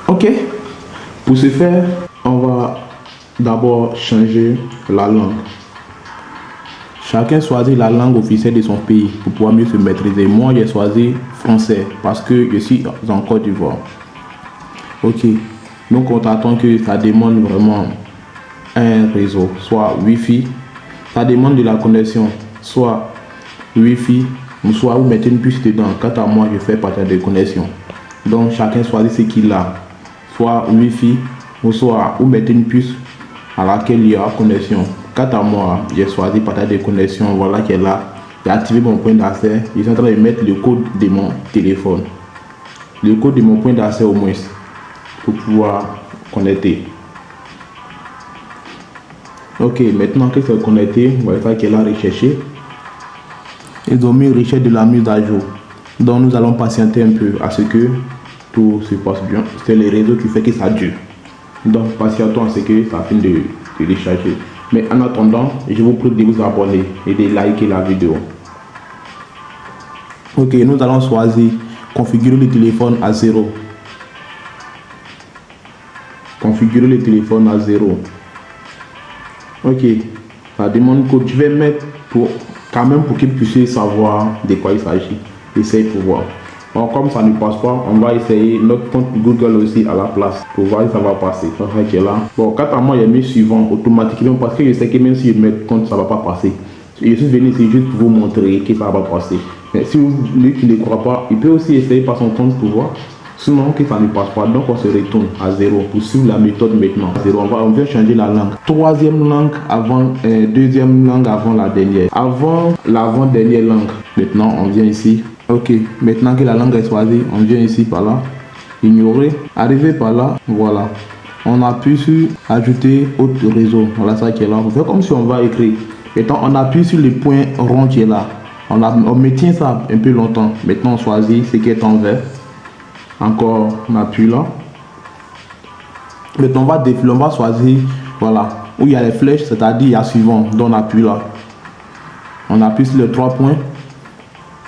Ok, pour ce faire, on va d'abord changer la langue. Chacun choisit la langue officielle de son pays pour pouvoir mieux se maîtriser. Moi, j'ai choisi français parce que je suis en Côte d'Ivoire. Ok, donc on attend que ça demande vraiment un réseau, soit Wi-Fi. Ça demande de la connexion, soit Wi-Fi, ou soit vous mettez une puce dedans. Quant à moi, je fais partage de connexion. Donc chacun choisit ce qu'il a, soit Wi-Fi, ou soit vous mettez une puce à laquelle il y a connexion. Quant à moi, j'ai choisi partage de connexion. Voilà qui est là. J'ai activé mon point d'accès. Je suis en train de mettre le code de mon téléphone. Le code de mon point d'accès au moins pour pouvoir connecter. Ok, maintenant que c'est connecté, voilà qu'elle a recherché. Ils ont mis recherche de la mise à jour. Donc nous allons patienter un peu à ce que tout se passe bien. C'est les réseaux qui fait que ça dure. Donc patientons à ce que ça finisse de décharger. Mais en attendant, je vous prie de vous abonner et de liker la vidéo. Ok, nous allons choisir configurer le téléphone à 0. Configurer le téléphone à 0. Ok, ça demande code. Je vais mettre pour quand même pour qu'ils puissent savoir de quoi il s'agit. Essaye pour voir. Alors, comme ça ne passe pas, on va essayer notre compte Google aussi à la place pour voir si ça va passer. Donc, est là. Bon, quant à moi, j'ai mis suivant automatiquement parce que je sais que même si je mets compte, ça ne va pas passer. Je suis venu ici juste pour vous montrer que ça va passer. Mais si lui qui ne croit pas, il peut aussi essayer par son compte pour voir. Sinon, que ça ne passe pas, donc on se retourne à 0 pour suivre la méthode maintenant. 0, on vient changer la langue. Troisième langue avant, deuxième langue avant la dernière. Avant l'avant-dernière langue. Maintenant, on vient ici. Ok, maintenant que la langue est choisie, on vient ici par là. Ignorer. Arriver par là, voilà. On appuie sur ajouter autre réseau. Voilà ça qui est là. On fait comme si on va écrire. Maintenant, on appuie sur le point rond qui est là. On maintient ça un peu longtemps. Maintenant, on choisit ce qui est en vert. Encore, on appuie là. Maintenant, on va choisir, voilà, où il y a les flèches, c'est-à-dire il y a suivant. Donc, on appuie là. On appuie sur les 3 points.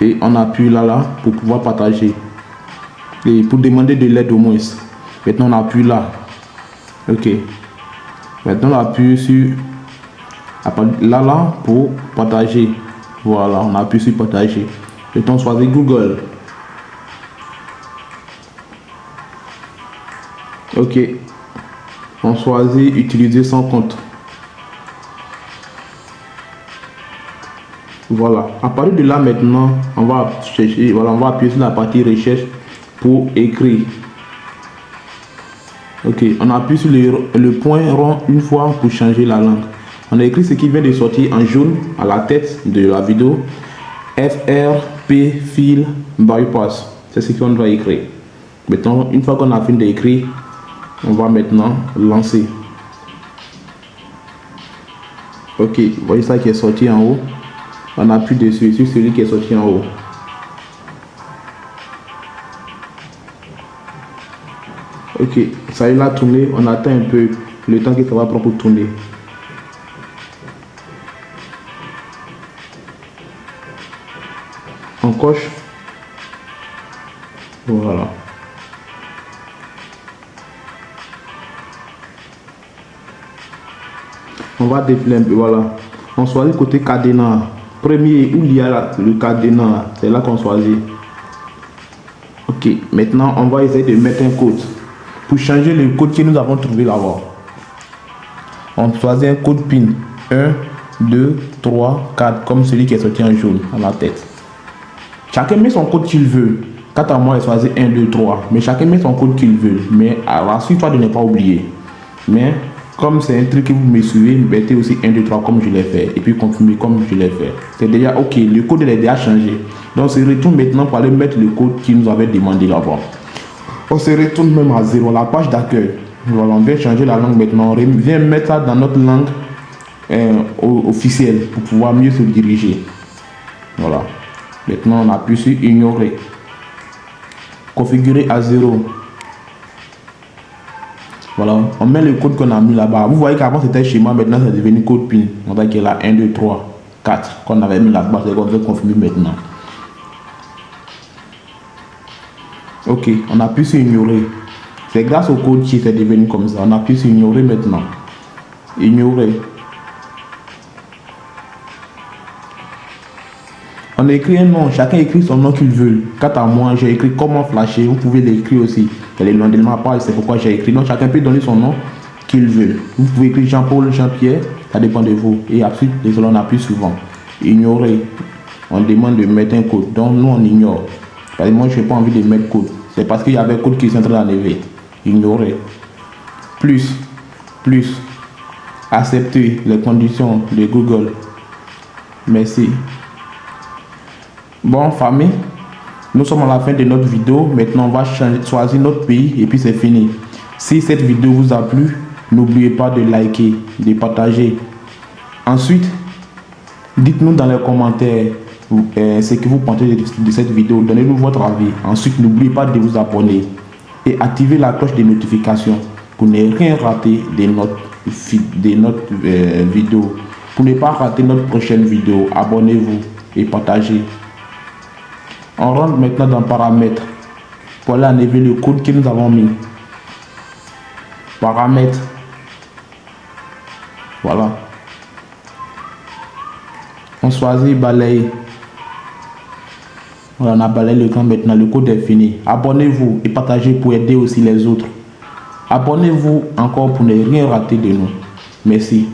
Et on appuie là pour pouvoir partager. Et pour demander de l'aide au moins. Maintenant, on appuie là. Ok. Maintenant, on appuie sur là pour partager. Voilà, on appuie sur partager. Maintenant, on choisit Google. Ok, on choisit utiliser sans compte. Voilà, à partir de là maintenant, on va chercher, voilà, on va appuyer sur la partie recherche pour écrire. Ok, on appuie sur le point rond une fois pour changer la langue. On a écrit ce qui vient de sortir en jaune à la tête de la vidéo. FRP fil bypass. C'est ce qu'on doit écrire. Maintenant, une fois qu'on a fini d'écrire, on va maintenant lancer. Ok, vous voyez ça qui est sorti en haut. On appuie dessus sur celui qui est sorti en haut. Ok, ça y est là tourné. On attend un peu le temps que ça va prendre pour tourner. On coche. Voilà. On va défiler un peu, voilà. On choisit côté cadenas. Premier, où il y a le cadenas, c'est là qu'on choisit. Ok, maintenant on va essayer de mettre un code. Pour changer le code que nous avons trouvé là-bas, on choisit un code PIN 1, 2, 3, 4, comme celui qui est sorti en jaune à la tête. Chacun met son code qu'il veut. Quant à moi, je choisis 1, 2, 3. Mais chacun met son code qu'il veut. Mais rassure-toi de ne pas oublier. Mais comme c'est un truc que vous me suivez, mettez aussi 1, 2, 3 comme je l'ai fait. Et puis confirmez comme je l'ai fait. C'est déjà ok. Le code est déjà changé. Donc on se retourne maintenant pour aller mettre le code qui nous avait demandé là-bas. On se retourne même à 0. La page d'accueil. Voilà, on vient changer la langue maintenant. On vient mettre ça dans notre langue officielle pour pouvoir mieux se diriger. Voilà. Maintenant, on appuie sur ignorer. Configurer à 0. Voilà, on met le code qu'on a mis là-bas. Vous voyez qu'avant c'était schéma, maintenant c'est devenu code PIN. On voit qu'il y a là 1, 2, 3, 4 qu'on avait mis là-bas, c'est qu'on veut confirmer maintenant. Ok, on appuie sur ignorer. C'est grâce au code qui c'est devenu comme ça. On appuie sur ignorer maintenant. Ignorer. On écrit un nom, chacun écrit son nom qu'il veut. Quant à moi, j'ai écrit comment flasher. Vous pouvez l'écrire aussi. C'est le nom de ma page, c'est pourquoi j'ai écrit. Donc chacun peut donner son nom qu'il veut. Vous pouvez écrire Jean-Paul, Jean-Pierre, ça dépend de vous. Et ensuite, on appuie souvent. Ignorer. On demande de mettre un code. Donc nous, on ignore. Parce que moi, je n'ai pas envie de mettre code. C'est parce qu'il y avait un code qui est en train d'enlever. Ignorer. Plus. Accepter les conditions de Google. Merci. Bon, famille, nous sommes à la fin de notre vidéo. Maintenant, on va choisir notre pays et puis c'est fini. Si cette vidéo vous a plu, n'oubliez pas de liker, de partager. Ensuite, dites-nous dans les commentaires ce que vous pensez de cette vidéo. Donnez-nous votre avis. Ensuite, n'oubliez pas de vous abonner et activer la cloche de notification pour ne rien rater de notre vidéo. Pour ne pas rater notre prochaine vidéo, abonnez-vous et partagez. On rentre maintenant dans paramètres pour aller enlever le code que nous avons mis. Paramètres. Voilà. On choisit balayer. Voilà, on a balayé le camp maintenant. Le code est fini. Abonnez-vous et partagez pour aider aussi les autres. Abonnez-vous encore pour ne rien rater de nous. Merci.